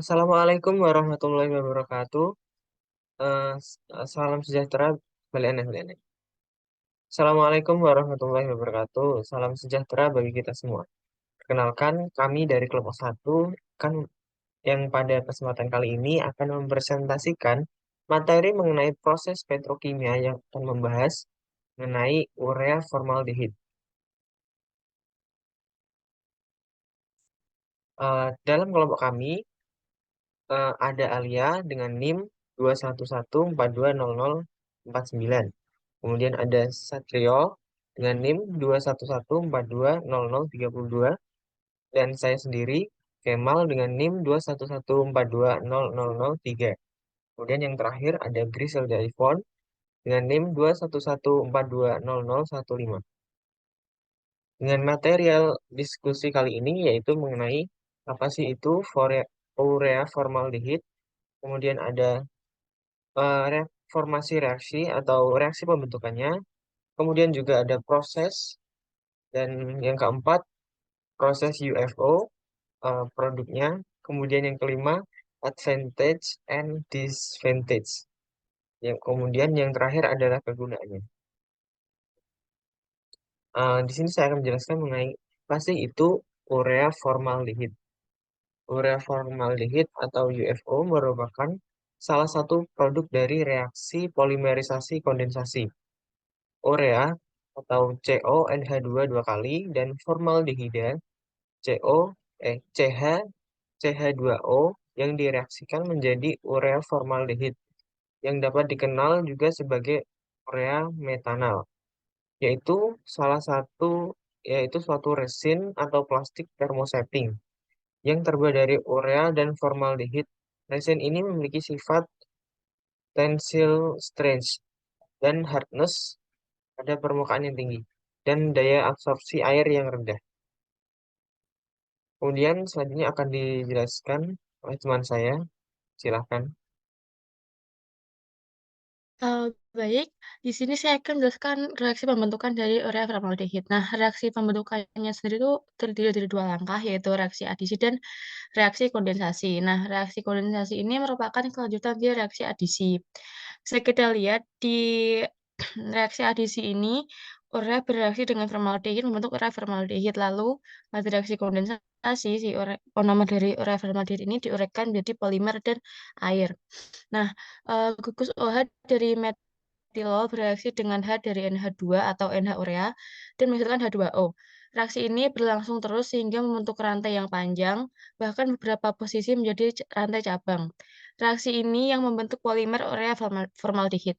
Assalamualaikum warahmatullahi wabarakatuh. Salam sejahtera. Balik aneh, balik aneh. Assalamualaikum warahmatullahi wabarakatuh. Salam sejahtera bagi kita semua. Perkenalkan, kami dari kelompok satu kan yang pada kesempatan kali ini akan mempresentasikan materi mengenai proses petrokimia yang akan membahas mengenai urea formaldehid. Dalam kelompok kami ada Alia dengan NIM 211420049. Kemudian ada Satrio dengan NIM 211420032 dan saya sendiri Kemal dengan NIM 211420003. Kemudian yang terakhir ada Griselda Ivon dengan NIM 211420015. Dengan material diskusi kali ini yaitu mengenai apa sih itu urea formaldehid, kemudian ada formasi reaksi atau reaksi pembentukannya, kemudian juga ada proses, dan yang keempat proses UFO produknya, kemudian yang kelima advantage and disadvantage. Yang kemudian yang terakhir adalah kegunaannya. Di sini saya akan menjelaskan mengenai apa sih itu urea formaldehid. Urea formaldehid atau UFO merupakan salah satu produk dari reaksi polimerisasi kondensasi. Urea atau CO NH2 dua kali dan formaldehida CO CH CH2O yang direaksikan menjadi urea formaldehid yang dapat dikenal juga sebagai urea metanal, yaitu salah satu yaitu suatu resin atau plastik thermosetting yang terbuat dari urea dan formaldehid. Resin ini memiliki sifat tensile strength dan hardness pada permukaan yang tinggi dan daya absorpsi air yang rendah. Kemudian selanjutnya akan dijelaskan oleh teman saya. Silahkan. Eh, Baik, di sini saya akan menjelaskan reaksi pembentukan dari urea formaldehid. Nah, reaksi pembentukannya sendiri itu terdiri dari dua langkah, yaitu reaksi adisi dan reaksi kondensasi. Nah, reaksi kondensasi ini merupakan kelanjutan dari reaksi adisi. Bisa kita lihat di reaksi adisi ini, urea bereaksi dengan formaldehid membentuk urea formaldehid. Lalu, pada reaksi kondensasi, monomer dari urea formaldehid ini diuraikan menjadi polimer dan air. Nah, gugus OH dari metilol bereaksi dengan H dari NH2 atau NH urea dan menghasilkan H2O. Reaksi ini berlangsung terus sehingga membentuk rantai yang panjang, bahkan beberapa posisi menjadi rantai cabang. Reaksi ini yang membentuk polimer urea formaldehid.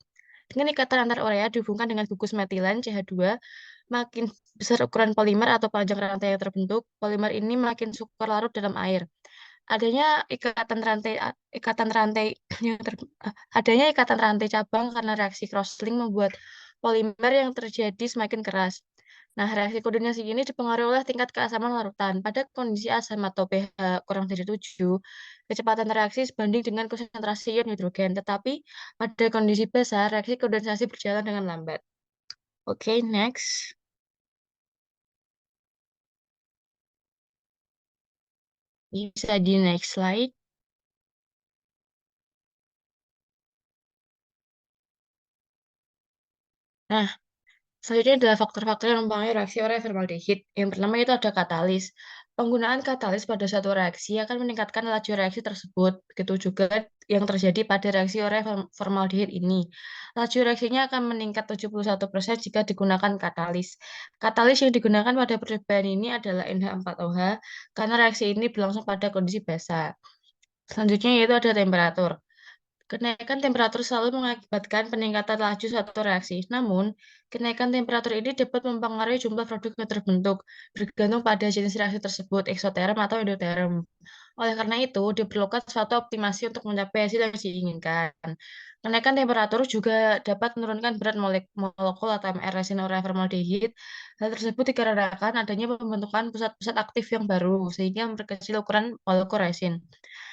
Dengan ikatan antar urea dihubungkan dengan gugus metilen CH2, makin besar ukuran polimer atau panjang rantai yang terbentuk, polimer ini makin sukar larut dalam air. Adanya ikatan rantai yang adanya ikatan rantai cabang karena reaksi crosslink membuat polimer yang terjadi semakin keras. Nah, reaksi kondensasi ini dipengaruhi oleh tingkat keasaman larutan. Pada kondisi asam atau pH kurang dari 7, kecepatan reaksi sebanding dengan konsentrasi ion hidrogen. Tetapi pada kondisi basa, reaksi kondensasi berjalan dengan lambat. Oke, next. Bisa di next slide. Nah, selanjutnya adalah faktor-faktor yang mempengaruhi reaksi urea formaldehid. Yang pertama itu ada katalis. Penggunaan katalis pada suatu reaksi akan meningkatkan laju reaksi tersebut. Begitu juga yang terjadi pada reaksi urea formaldehid ini. Laju reaksinya akan meningkat 71% jika digunakan katalis. Katalis yang digunakan pada percobaan ini adalah NH4OH karena reaksi ini berlangsung pada kondisi basa. Selanjutnya yaitu ada temperatur. Kenaikan temperatur selalu mengakibatkan peningkatan laju suatu reaksi. Namun, kenaikan temperatur ini dapat mempengaruhi jumlah produk yang terbentuk, bergantung pada jenis reaksi tersebut, eksoterm atau endoterm. Oleh karena itu, diperlukan suatu optimasi untuk mencapai hasil yang diinginkan. Kenaikan temperatur juga dapat menurunkan berat molekul atau MR resin urea formaldehid. Hal tersebut dikarenakan adanya pembentukan pusat-pusat aktif yang baru, sehingga memperkecil ukuran molekul resin.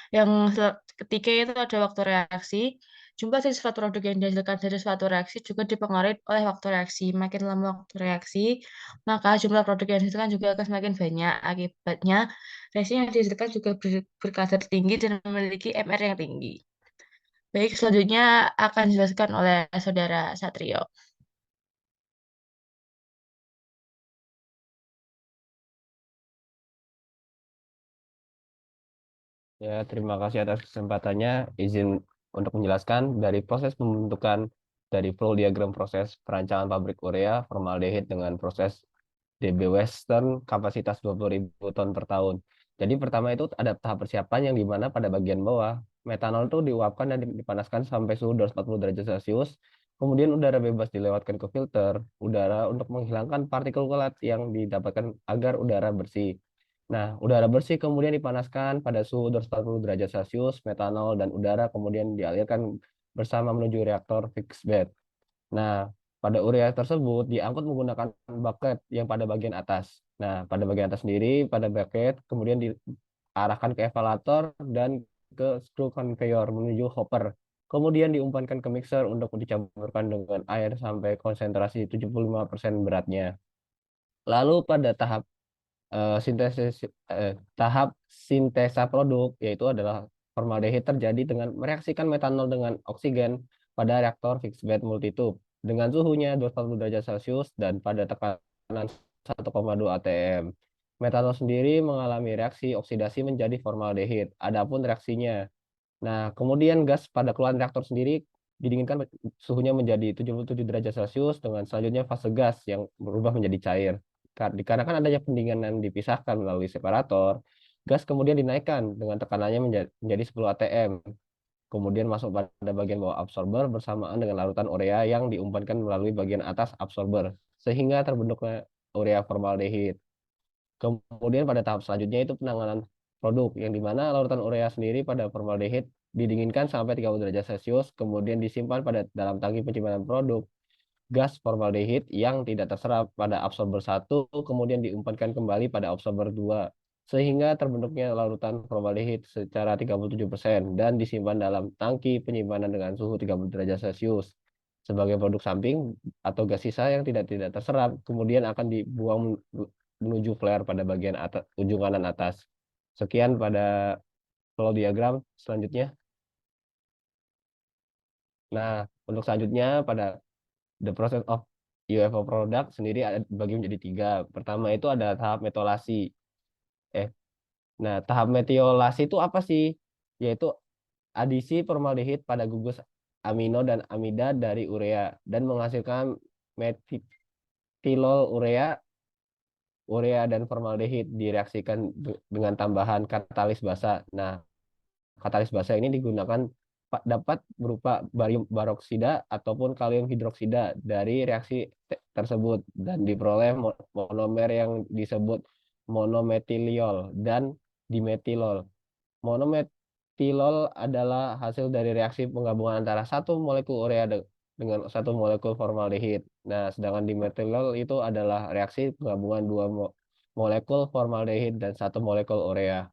Yang ketiga itu ada waktu reaksi. Jumlah dari suatu produk yang dihasilkan dari suatu reaksi juga dipengaruhi oleh waktu reaksi. Makin lama waktu reaksi, maka jumlah produk yang dihasilkan juga akan semakin banyak. Akibatnya, reaksi yang dihasilkan juga berkadar tinggi dan memiliki MR yang tinggi. Baik, selanjutnya akan dijelaskan oleh Saudara Satrio. Ya, terima kasih atas kesempatannya. Izin untuk menjelaskan dari proses pembentukan dari flow diagram proses perancangan pabrik urea formaldehid dengan proses DB Western kapasitas 20.000 ton per tahun. Jadi pertama itu ada tahap persiapan yang dimana pada bagian bawah metanol itu diuapkan dan dipanaskan sampai suhu 240 derajat Celcius. Kemudian udara bebas dilewatkan ke filter udara untuk menghilangkan partikel kulat yang didapatkan agar udara bersih. Nah, udara bersih kemudian dipanaskan pada suhu 240 derajat Celcius, metanol dan udara kemudian dialirkan bersama menuju reaktor fixed bed. Nah, pada urea tersebut diangkut menggunakan bucket yang pada bagian atas. Nah, pada bagian atas sendiri, pada bucket kemudian diarahkan ke evaluator dan ke screw conveyor menuju hopper. Kemudian diumpankan ke mixer untuk dicampurkan dengan air sampai konsentrasi 75% beratnya. Lalu pada sintesis tahap sintesa produk yaitu adalah formaldehid terjadi dengan mereaksikan metanol dengan oksigen pada reaktor fixed bed multitube dengan suhunya 240 derajat Celcius dan pada tekanan 1,2 atm. Metanol sendiri mengalami reaksi oksidasi menjadi formaldehid. Adapun reaksinya, nah kemudian gas pada keluaran reaktor sendiri didinginkan suhunya menjadi 77 derajat Celcius dengan selanjutnya fase gas yang berubah menjadi cair. Dikarenakan adanya pendinginan dipisahkan melalui separator, gas kemudian dinaikkan dengan tekanannya menjadi 10 atm. Kemudian masuk pada bagian bawah absorber bersamaan dengan larutan urea yang diumpankan melalui bagian atas absorber, sehingga terbentuknya urea formaldehid. Kemudian pada tahap selanjutnya itu penanganan produk, yang dimana larutan urea sendiri pada formaldehid didinginkan sampai 30 derajat Celcius, kemudian disimpan pada dalam tangki penyimpanan produk gas formaldehid yang tidak terserap pada absorber satu kemudian diumpankan kembali pada absorber 2 sehingga terbentuknya larutan formaldehid secara 37% dan disimpan dalam tangki penyimpanan dengan suhu 30 derajat Celcius sebagai produk samping atau gas sisa yang tidak terserap kemudian akan dibuang menuju flare pada bagian atas, ujung kanan atas. Sekian pada flow diagram selanjutnya. Nah, untuk selanjutnya pada the process of UFO product sendiri ada bagi menjadi tiga. Pertama itu ada tahap metolasi. Eh, nah tahap metiolasi itu apa sih? Yaitu adisi formaldehid pada gugus amino dan amida dari urea dan menghasilkan metilol urea, urea dan formaldehid direaksikan dengan tambahan katalis basa. Nah, katalis basa ini digunakan dapat berupa barium baroksida ataupun kalium hidroksida dari reaksi tersebut dan diperoleh monomer yang disebut monometiliol dan dimetilol. Monometilol adalah hasil dari reaksi penggabungan antara satu molekul urea dengan satu molekul formaldehid. Nah, sedangkan dimetilol itu adalah reaksi penggabungan dua molekul formaldehid dan satu molekul urea.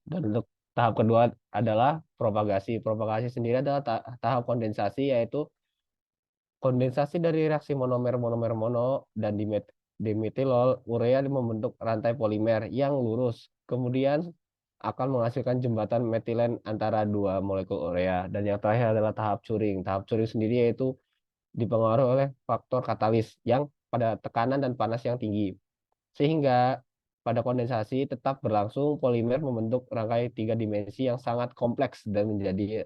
Dan untuk tahap kedua adalah propagasi. Propagasi sendiri adalah tahap kondensasi, yaitu kondensasi dari reaksi monomer-monomer mono dan dimetilol urea membentuk rantai polimer yang lurus. Kemudian akan menghasilkan jembatan metilen antara dua molekul urea. Dan yang terakhir adalah tahap curing. Tahap curing sendiri yaitu dipengaruhi oleh faktor katalis yang pada tekanan dan panas yang tinggi. Sehingga pada kondensasi tetap berlangsung polimer membentuk rangkai tiga dimensi yang sangat kompleks dan menjadi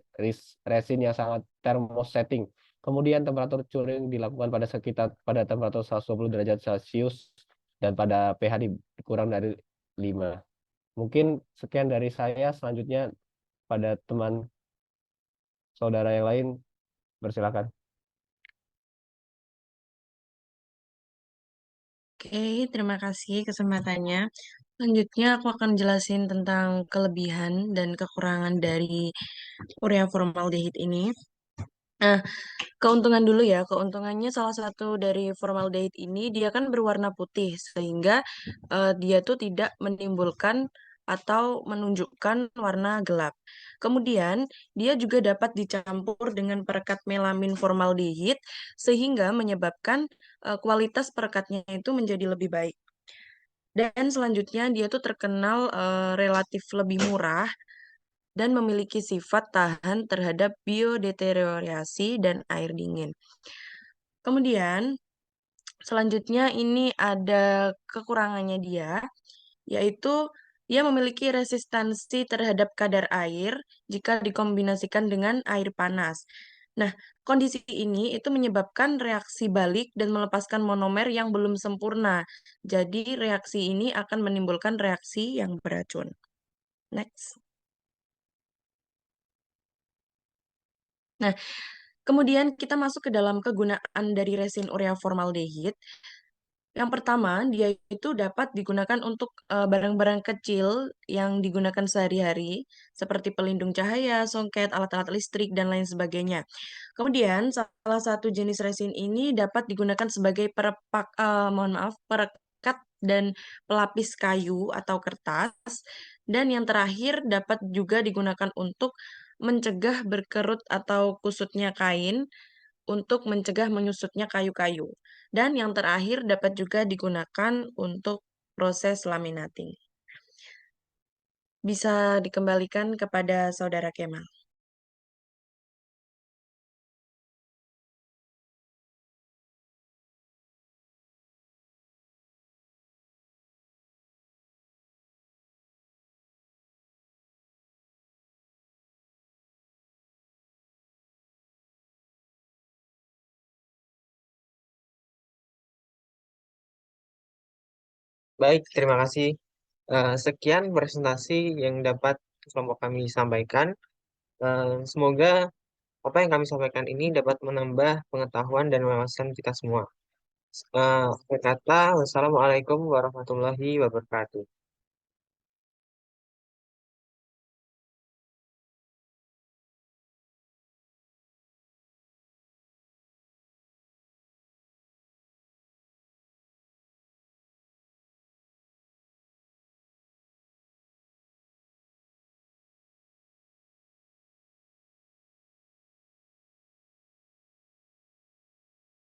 resin yang sangat termosetting. Kemudian temperatur curing dilakukan pada sekitar pada temperatur 120 derajat Celcius dan pada pH kurang dari 5. Mungkin sekian dari saya. Selanjutnya pada teman saudara yang lain, bersilakan. Oke, terima kasih kesempatannya. Selanjutnya aku akan jelasin tentang kelebihan dan kekurangan dari urea formaldehid ini. Nah, keuntungan dulu ya. Keuntungannya salah satu dari formaldehid ini dia kan berwarna putih sehingga dia tuh tidak menimbulkan atau menunjukkan warna gelap. Kemudian, dia juga dapat dicampur dengan perekat melamin formaldehid sehingga menyebabkan kualitas perekatnya itu menjadi lebih baik. Dan selanjutnya dia tuh terkenal relatif lebih murah dan memiliki sifat tahan terhadap biodeteriorasi dan air dingin. Kemudian, selanjutnya ini ada kekurangannya dia, yaitu dia memiliki resistansi terhadap kadar air jika dikombinasikan dengan air panas. Nah, kondisi ini itu menyebabkan reaksi balik dan melepaskan monomer yang belum sempurna. Jadi, reaksi ini akan menimbulkan reaksi yang beracun. Next. Nah, kemudian kita masuk ke dalam kegunaan dari resin urea formaldehid. Yang pertama, dia itu dapat digunakan untuk barang-barang kecil yang digunakan sehari-hari, seperti pelindung cahaya, songket, alat-alat listrik, dan lain sebagainya. Kemudian, salah satu jenis resin ini dapat digunakan sebagai perekat dan pelapis kayu atau kertas. Dan yang terakhir dapat juga digunakan untuk mencegah berkerut atau kusutnya kain, untuk mencegah menyusutnya kayu-kayu. Dan yang terakhir dapat juga digunakan untuk proses laminating. Bisa dikembalikan kepada Saudara Kemal. Baik, terima kasih. Sekian presentasi yang dapat kelompok kami sampaikan. Semoga apa yang kami sampaikan ini dapat menambah pengetahuan dan wawasan kita semua. Akhir kata, wassalamualaikum warahmatullahi wabarakatuh.